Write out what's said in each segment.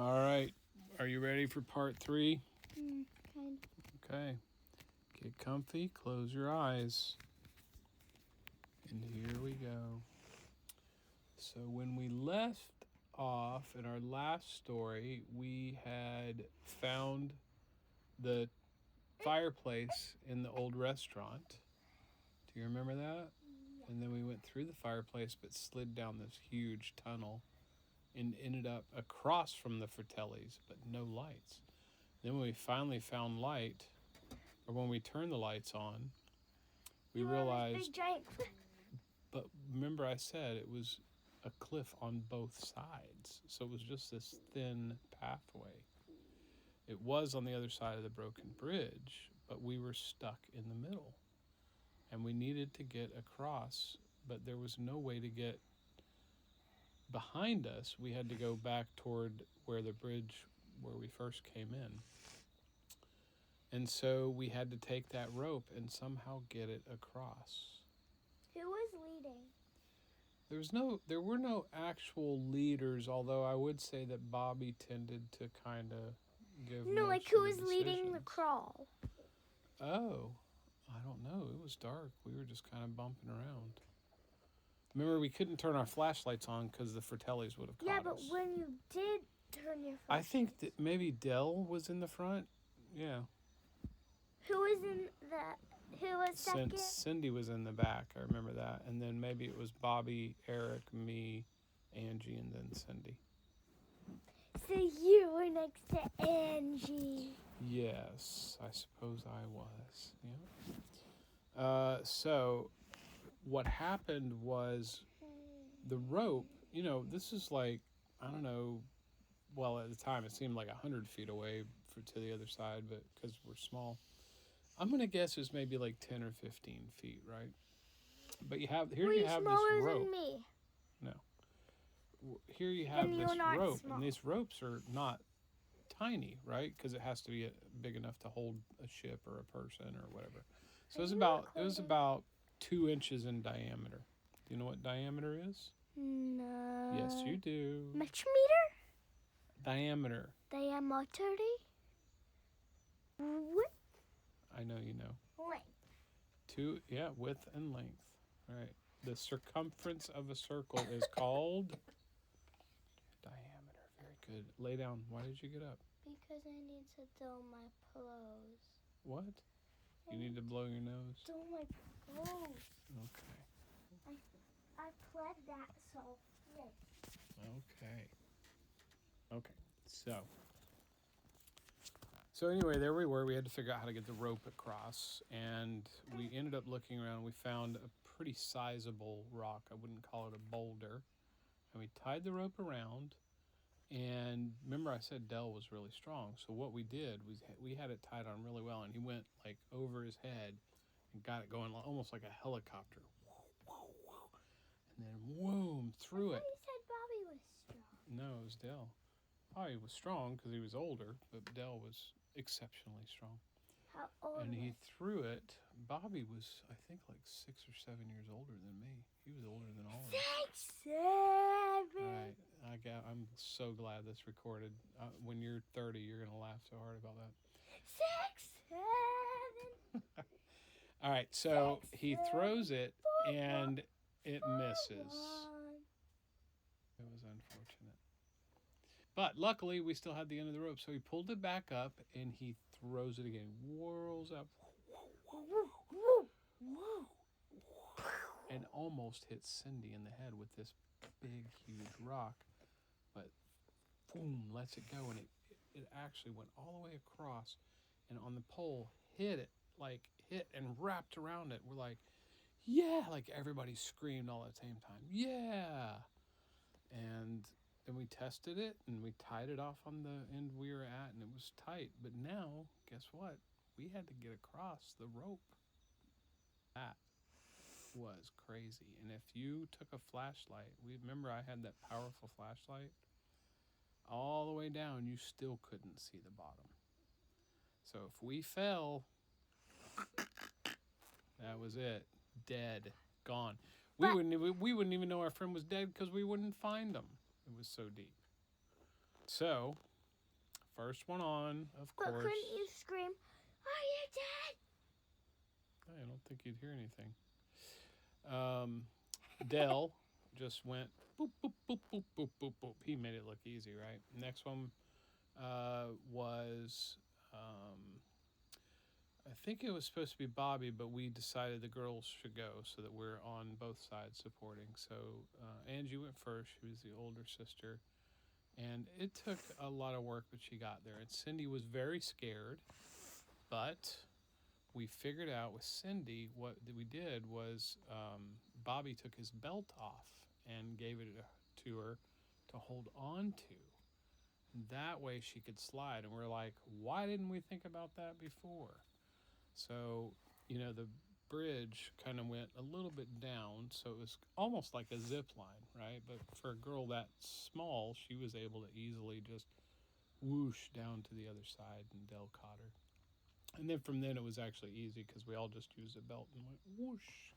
All right. Are you ready for part 3? Kind of. Okay. Get comfy, close your eyes. And here we go. So when we left off in our last story, we had found the fireplace in the old restaurant. Do you remember that? Yeah. And then we went through the fireplace but slid down this huge tunnel and ended up across from the Fratellis, but no lights. Then when we finally found light, or when we turned the lights on, we realized, big giant. but remember I said it was a cliff on both sides. So it was just this thin pathway. It was on the other side of the broken bridge, but we were stuck in the middle. And we needed to get across, but there was no way to get behind us. We had to go back toward where the bridge, where we first came in. And so we had to take that rope and somehow get it across. Who was leading? There were no actual leaders, although I would say that Bobby tended to kind of give. No, like who was leading the crawl? Oh, I don't know. It was dark. We were just kind of bumping around. Remember, we couldn't turn our flashlights on because the Fratellis would have caught us. Yeah, but when you did turn your flashlight, I think that maybe Dell was in the front. Yeah. Who was in the? Who was second? Cindy was in the back. I remember that. And then maybe it was Bobby, Eric, me, Angie, and then Cindy. So you were next to Angie. Yes, I suppose I was. Yeah. So what happened was the rope, this is like, I don't know, well, at the time it seemed like 100 feet away to the other side, but because we're small. I'm going to guess it's maybe like 10 or 15 feet, right? But you have this rope. Than me? No. Here you have this rope, small. And these ropes are not tiny, right? Because it has to be big enough to hold a ship or a person or whatever. So it was about 2 inches in diameter. Do you know what diameter is? No. Yes, you do. Meter? Diameter. Diameter? What? I know you know. Length. Width and length. All right. The circumference of a circle is called diameter. Very good. Lay down. Why did you get up? Because I need to do my clothes. What? You need to blow your nose? Do my clothes. Okay. I pled that, so yes. Okay. So anyway, there we were. We had to figure out how to get the rope across, and we ended up looking around. We found a pretty sizable rock. I wouldn't call it a boulder. And we tied the rope around, and remember I said Dell was really strong. So what we did was we had it tied on really well, and he went like over his head and got it going almost like a helicopter. And then whoom, through it. You said Bobby was strong. No, it was Dell. Bobby was strong because he was older, but Dell was exceptionally strong. How old? And he threw it. Bobby was, I think, like 6 or 7 years older than me. He was older than all of us. 6, 7. All right, I'm so glad this recorded. When you're 30, you're gonna laugh so hard about that. 6, 7. All right, so he throws it and it misses. It was unfortunate. But luckily, we still had the end of the rope. So he pulled it back up and he throws it again. Whirls up. And almost hits Cindy in the head with this big, huge rock. But boom, lets it go. And it actually went all the way across. And on the pole, hit and wrapped around it. We're like, yeah. Like everybody screamed all at the same time. Yeah. And then we tested it and we tied it off on the end we were at, and it was tight. But now, guess what? We had to get across the rope. That was crazy. And if you took a flashlight, remember I had that powerful flashlight, all the way down, you still couldn't see the bottom. So if we fell, that was it. Dead. Gone. We wouldn't even know our friend was dead because we wouldn't find him. It was so deep. So First one on, of But course. couldn't you scream, "Are you dead?" I don't think you'd hear anything. Dell just went boop, boop, boop, boop, boop, boop, boop. He made it look easy, right? Next one was, I think it was supposed to be Bobby, but we decided the girls should go so that we're on both sides supporting. So Angie went first. She was the older sister. And it took a lot of work, but she got there. And Cindy was very scared, but we figured out with Cindy what we did was Bobby took his belt off and gave it to her to hold on to. That way she could slide. And we're like, why didn't we think about that before? So, the bridge kind of went a little bit down. So it was almost like a zip line, right? But for a girl that small, she was able to easily just whoosh down to the other side, and Dell caught her. And then from then it was actually easy because we all just used a belt and went whoosh.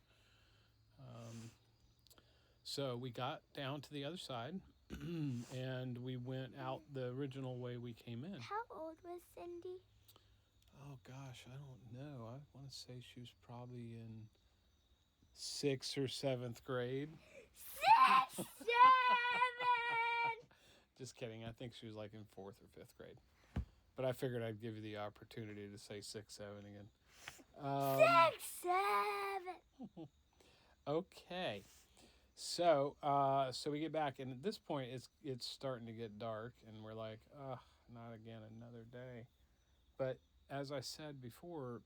So we got down to the other side and we went out the original way we came in. How old was Cindy? Oh gosh, I don't know. I want to say she was probably in 6th or 7th grade. 6, 7. Just kidding. I think she was like in 4th or 5th grade. But I figured I'd give you the opportunity to say 6, 7 again. 6, 7. Okay. So we get back, and at this point, it's starting to get dark, and we're like, not again, another day. But as I said before,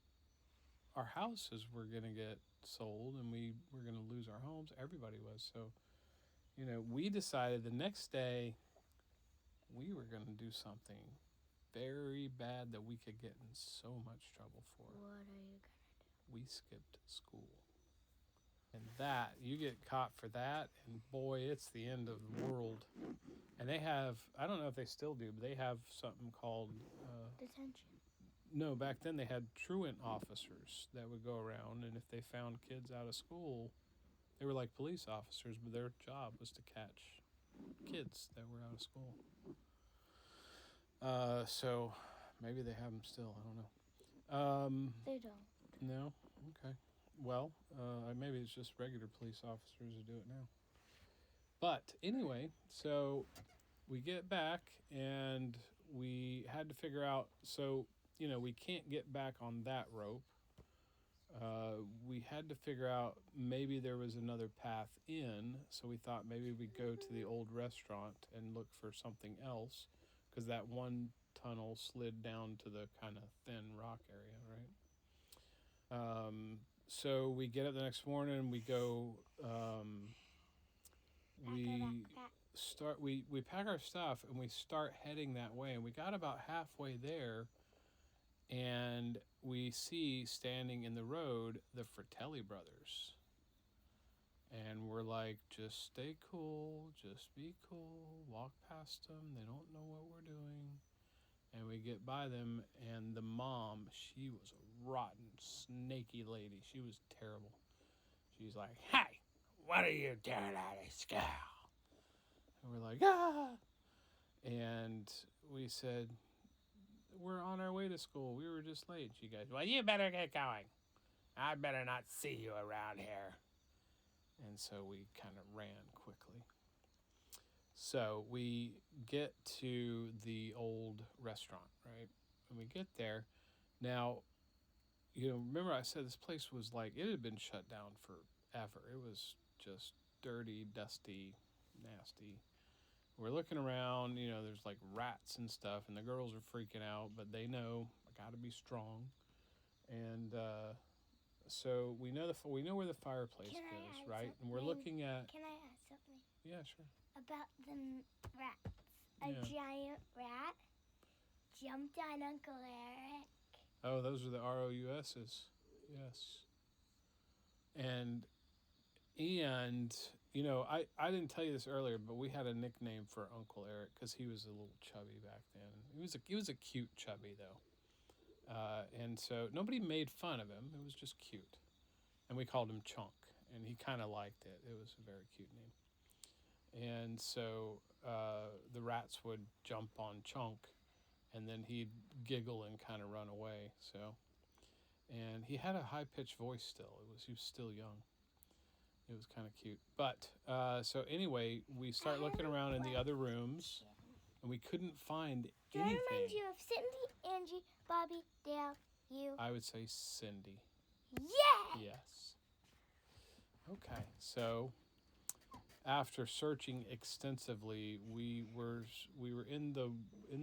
our houses were going to get sold, and we were going to lose our homes. Everybody was. So, we decided the next day we were going to do something very bad that we could get in so much trouble for. What are you going to do? We skipped school. And that, you get caught for that, and boy, it's the end of the world. And they have, I don't know if they still do, but they have something called... detention. No, back then they had truant officers that would go around, and if they found kids out of school, they were like police officers, but their job was to catch kids that were out of school. So maybe they have them still, I don't know. They don't. No? Okay. Well, maybe it's just regular police officers who do it now. But anyway, so we get back and we had to figure out, so, we can't get back on that rope. We had to figure out maybe there was another path in, so we thought maybe we'd go to the old restaurant and look for something else, because that one tunnel slid down to the kind of thin rock area, right? So we get up the next morning and we go, we pack our stuff and we start heading that way, and we got about halfway there and we see standing in the road the Fratelli brothers, and we're like, just stay cool, just be cool, walk past them, they don't know what we're doing. And we get by them, and the mom, she was a rotten, snaky lady. She was terrible. She's like, "Hey, what are you doing at school?" And we're like, "Ah!" And we said, "We're on our way to school. We were just late." She goes, "Well, you better get going. I better not see you around here." And so we kind of ran quickly. So we get to the old restaurant, right? And we get there. Now, remember I said this place was like, it had been shut down forever. It was just dirty, dusty, nasty. We're looking around, there's like rats and stuff, and the girls are freaking out, but they know I got to be strong. And so we know where the fireplace goes, right? And we're looking at... Can I ask something? Yeah, sure. About the rats. A Yeah. giant rat jumped on Uncle Eric. Oh, those are the ROUSs. Yes. And I didn't tell you this earlier, but we had a nickname for Uncle Eric because he was a little chubby back then. He was a cute chubby, though. And so nobody made fun of him. It was just cute. And we called him Chunk, and he kind of liked it. It was a very cute name. And so the rats would jump on Chunk, and then he'd giggle and kind of run away. So, and he had a high-pitched voice still. He was still young. It was kind of cute. But so anyway, we start looking around in the other rooms, and we couldn't find Do I anything. remind you of Cindy, Angie, Bobby, Dale, you? I would say Cindy. Yeah! Yes. Okay, so after searching extensively, we were in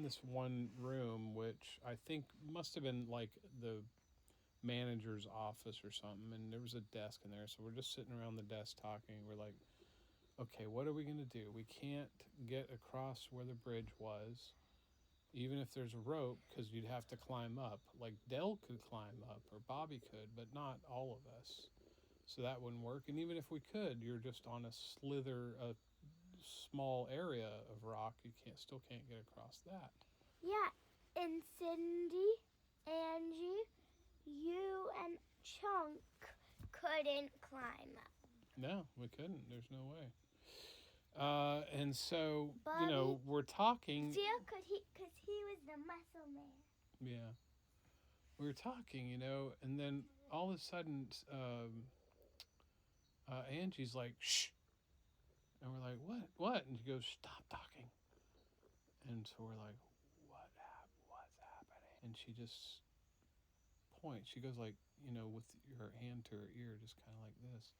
this one room, which I think must have been like the manager's office or something, and there was a desk in there. So we're just sitting around the desk talking. We're like, okay, what are we gonna do? We can't get across where the bridge was, even if there's a rope, because you'd have to climb up. Like Dell could climb up, or Bobby could, but not all of us. So that wouldn't work. And even if we could, you're just on a small area of rock. You still can't get across that. Yeah, and Cindy, Angie, you, and Chunk couldn't climb up. No, we couldn't. There's no way. And so, Bobby, we're talking. Dale could, because he was the muscle man. Yeah. We were talking, and then all of a sudden, Angie's like, shh. And we're like, what? And she goes, stop talking. And so we're like, what's happening? And she just points. She goes like, with her hand to her ear, just kind of like this.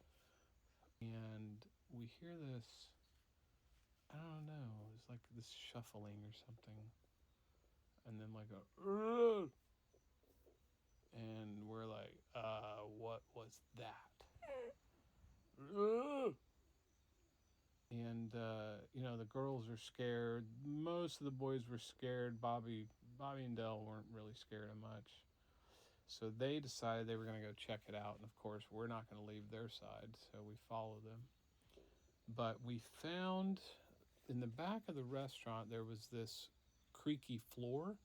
And we hear this, I don't know, it's like this shuffling or something. And then like a, Ugh! And we're like, what was that? Ugh! And, the girls are scared. Most of the boys were scared. Bobby and Dell weren't really scared of much. So they decided they were going to go check it out. And, of course, we're not going to leave their side. So we follow them. But we found in the back of the restaurant, there was this creaky floor.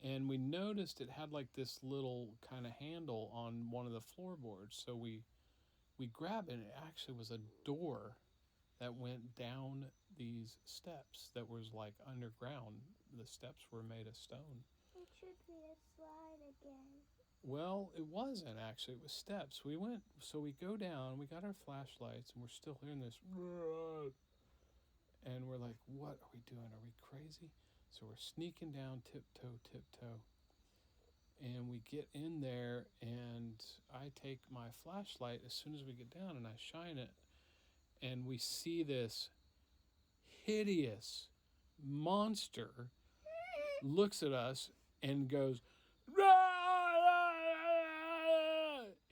And we noticed it had like this little kind of handle on one of the floorboards. So we grabbed it, and it actually was a door that went down these steps that was like underground. The steps were made of stone. It should be a slide again. Well, it wasn't actually. It was steps. We go down, we got our flashlights, and we're still hearing this. And we're like, what are we doing? Are we crazy? So we're sneaking down, tiptoe. And we get in there, and I take my flashlight as soon as we get down, and I shine it. And we see this hideous monster looks at us and goes,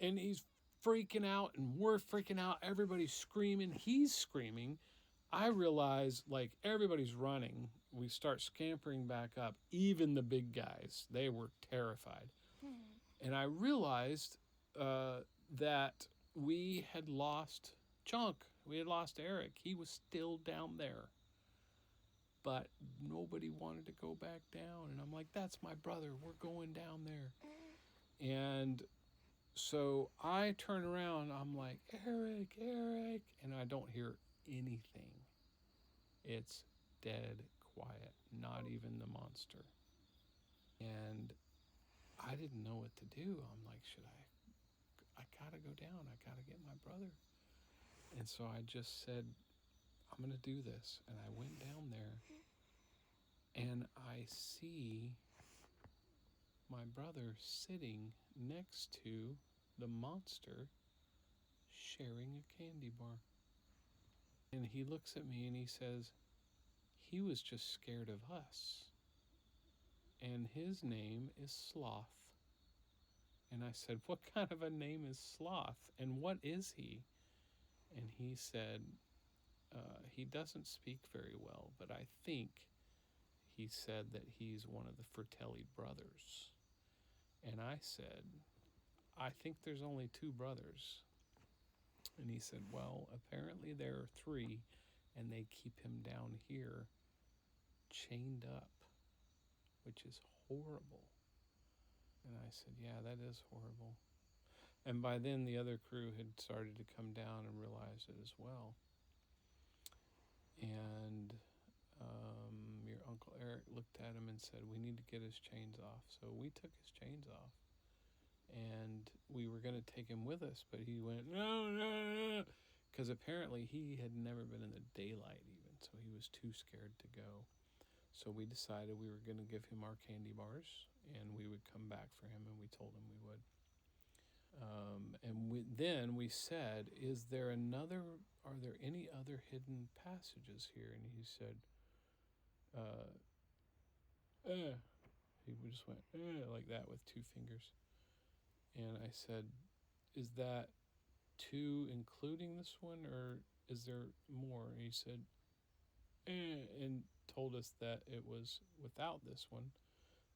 and he's freaking out, and we're freaking out. Everybody's screaming. He's screaming. I realize, like, everybody's running. We start scampering back up. Even the big guys, they were terrified. And I realized that we had lost Chunk. We had lost Eric. He was still down there. But nobody wanted to go back down. And I'm like, that's my brother. We're going down there. And so I turn around. I'm like, Eric. And I don't hear anything. It's dead quiet. Not even the monster. And I didn't know what to do. I'm like, I gotta go down. I gotta get my brother. And so I just said, I'm going to do this. And I went down there, and I see my brother sitting next to the monster sharing a candy bar. And he looks at me and he says, he was just scared of us. And his name is Sloth. And I said, what kind of a name is Sloth? And what is he? And he said, he doesn't speak very well, but I think he said that he's one of the Fratelli brothers. And I said, I think there's only 2 brothers. And he said, well, apparently there are 3, and they keep him down here chained up, which is horrible. And I said, yeah, that is horrible. And by then the other crew had started to come down and realize it as well. And your Uncle Uncle Eric looked at him and said, we need to get his chains off. So we took his chains off. And we were going to take him with us, but he went, no, no, no. Because apparently he had never been in the daylight even, so he was too scared to go. So we decided we were going to give him our candy bars, and we would come back for him, and we told him we would. Then we said, are there any other hidden passages here? And he said, he just went, like that with two fingers. And I said, is that two including this one, or is there more? And he said, and told us that it was without this one.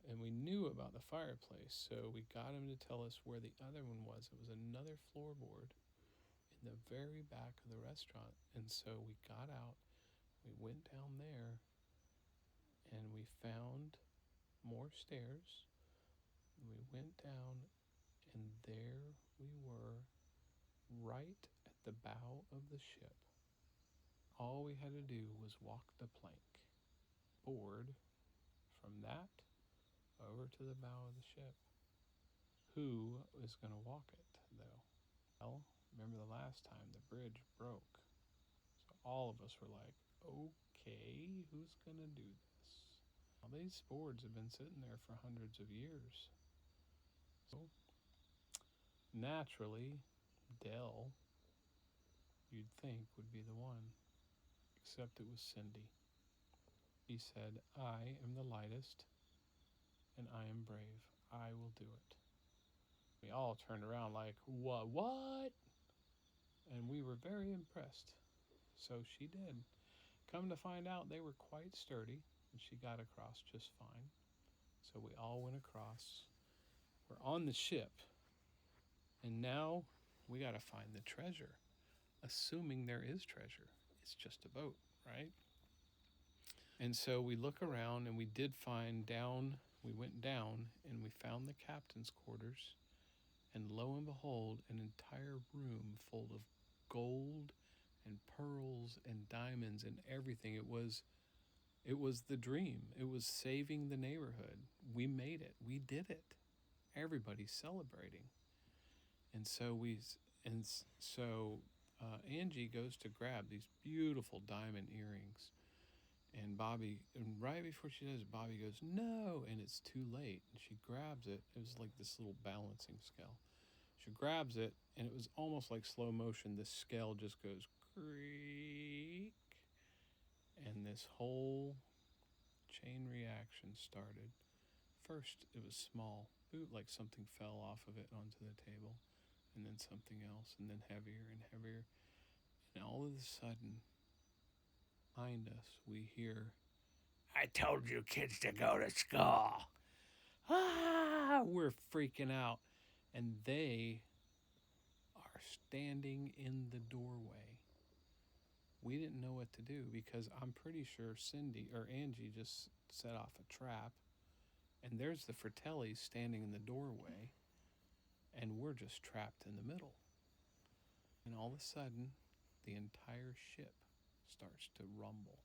And we knew about the fireplace, so we got him to tell us where the other one was. It was another floorboard in the very back of the restaurant. And so we got out, we went down there, and we found more stairs. We went down, and there we were, right at the bow of the ship. All we had to do was walk the plank, board, from that over to the bow of the ship. Who is going to walk it, though? Well, remember the last time the bridge broke. So all of us were like, okay, who's going to do this? Well, these boards have been sitting there for hundreds of years. So naturally, Dell, you'd think, would be the one. Except it was Cindy. He said, I am the lightest, and I am brave. I will do it. We all turned around like, what? And we were very impressed. So she did. Come to find out, they were quite sturdy, and she got across just fine. So we all went across. We're on the ship, and now we got to find the treasure. Assuming there is treasure. It's just a boat, right? And so we look around, and we did find down, we went down, and we found the captain's quarters. And lo and behold, an entire room full of gold and pearls and diamonds and everything. It was the dream. It was saving the neighborhood. We made it. We did it. Everybody's celebrating. And so Angie goes to grab these beautiful diamond earrings. And right before she does, Bobby goes, no, and it's too late. And she grabs it. It was like this little balancing scale. She grabs it, and it was almost like slow motion. This scale just goes creak, and this whole chain reaction started. First, it was small, like something fell off of it onto the table, and then something else, and then heavier and heavier. And all of a sudden, behind us, we hear, I told you kids to go to school. We're freaking out. And they are standing in the doorway. We didn't know what to do because I'm pretty sure Angie just set off a trap. And there's the Fratellis standing in the doorway. And we're just trapped in the middle. And all of a sudden, the entire ship starts to rumble.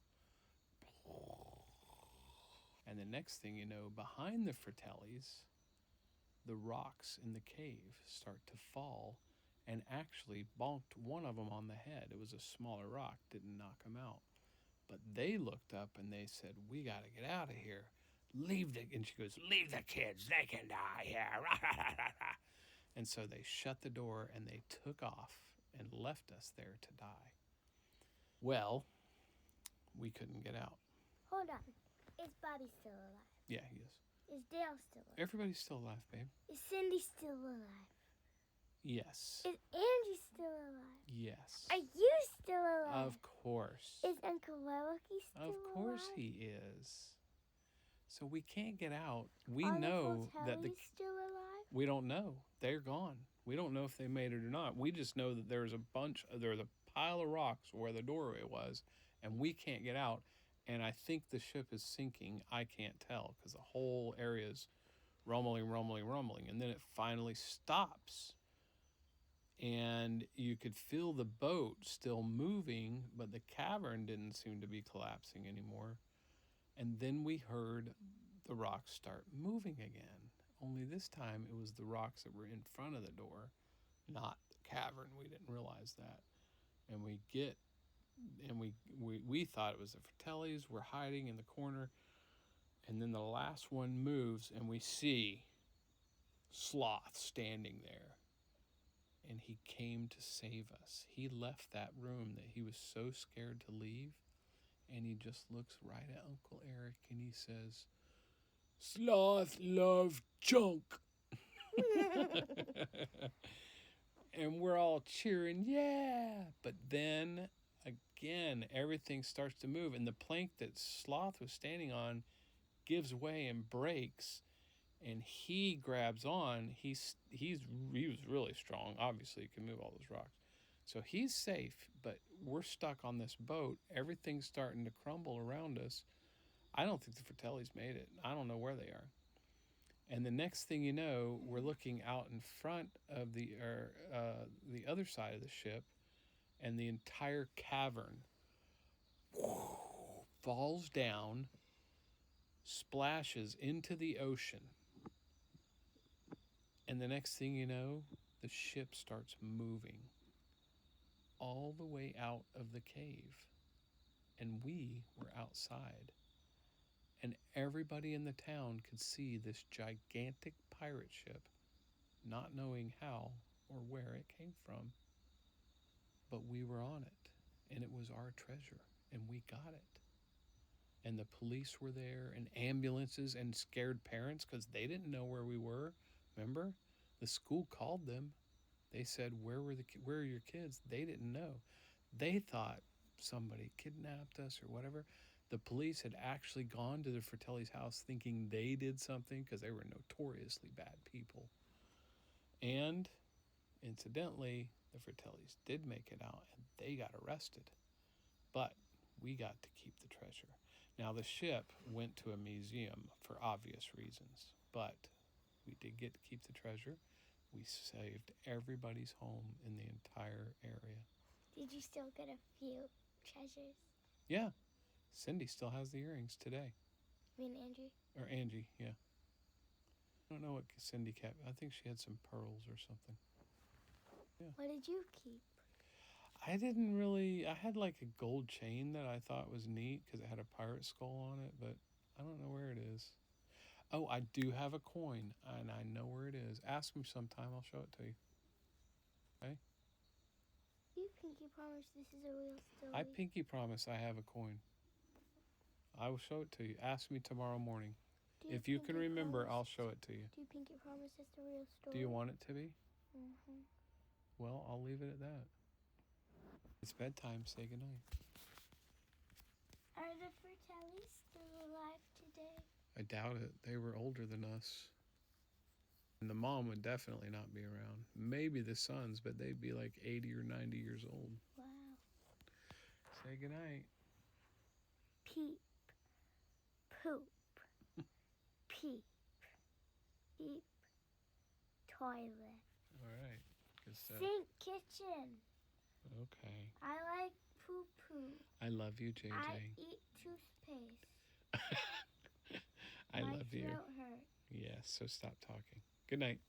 And the next thing you know, behind the Fratellis, the rocks in the cave start to fall and actually bonked one of them on the head. It was a smaller rock, didn't knock him out. But they looked up and they said, we got to get out of here. And she goes, leave the kids, they can die here. And so they shut the door and they took off and left us there to die. Well, we couldn't get out. Hold on. Is Bobby still alive? Yeah, he is. Is Dale still alive? Everybody's still alive, babe. Is Cindy still alive? Yes. Is Angie still alive? Yes. Are you still alive? Of course. Is Uncle Loki still alive? Of course he is. So we can't get out. We Are know the that Fratellis still alive? we don't know. They're gone. We don't know if they made it or not. We just know that there's a pile of rocks where the doorway was, and we can't get out. And I think the ship is sinking. I can't tell because the whole area is rumbling. And then it finally stops. And you could feel the boat still moving, but the cavern didn't seem to be collapsing anymore. And then we heard the rocks start moving again. Only this time it was the rocks that were in front of the door, not the cavern. We didn't realize that. And we thought it was the Fratellis. We're hiding in the corner. And then the last one moves and we see Sloth standing there. And he came to save us. He left that room that he was so scared to leave. And he just looks right at Uncle Eric and he says, "Sloth love junk." And we're all cheering, yeah. But then again, everything starts to move. And the plank that Sloth was standing on gives way and breaks. And he grabs on. He was really strong. Obviously, he can move all those rocks. So he's safe, but we're stuck on this boat. Everything's starting to crumble around us. I don't think the Fratellis made it. I don't know where they are. And the next thing you know, we're looking out in front of the other side of the ship, and the entire cavern falls down, splashes into the ocean. And the next thing you know, the ship starts moving all the way out of the cave. And we were outside. And everybody in the town could see this gigantic pirate ship, not knowing how or where it came from. But we were on it, and it was our treasure, and we got it. And the police were there, and ambulances, and scared parents because they didn't know where we were. Remember? The school called them. They said, where are your kids? They didn't know. They thought somebody kidnapped us or whatever. The police had actually gone to the Fratelli's house thinking they did something because they were notoriously bad people. And incidentally, the Fratellis did make it out and they got arrested. But we got to keep the treasure. Now, the ship went to a museum for obvious reasons, but we did get to keep the treasure. We saved everybody's home in the entire area. Did you still get a few treasures? Yeah. Cindy still has the earrings today. You mean Angie? Or Angie, yeah. I don't know what Cindy kept. I think she had some pearls or something. Yeah. What did you keep? I didn't really... I had like a gold chain that I thought was neat because it had a pirate skull on it, but I don't know where it is. Oh, I do have a coin, and I know where it is. Ask me sometime. I'll show it to you. Okay? You pinky promise this is a real story. I pinky promise I have a coin. I will show it to you. Ask me tomorrow morning. If you can remember, I'll show it to you. Do you pinky promise it's a real story? Do you want it to be? Mm-hmm. Well, I'll leave it at that. It's bedtime. Say goodnight. Are the Fratellis still alive today? I doubt it. They were older than us. And the mom would definitely not be around. Maybe the sons, but they'd be like 80 or 90 years old. Wow. Say goodnight. Peep. Poop. Peep. Beep. Toilet. All right. Good stuff. Sink kitchen. Okay. I like poo-poo. I love you, JJ. I eat toothpaste. I love you. My throat hurts. Yes, so stop talking. Good night.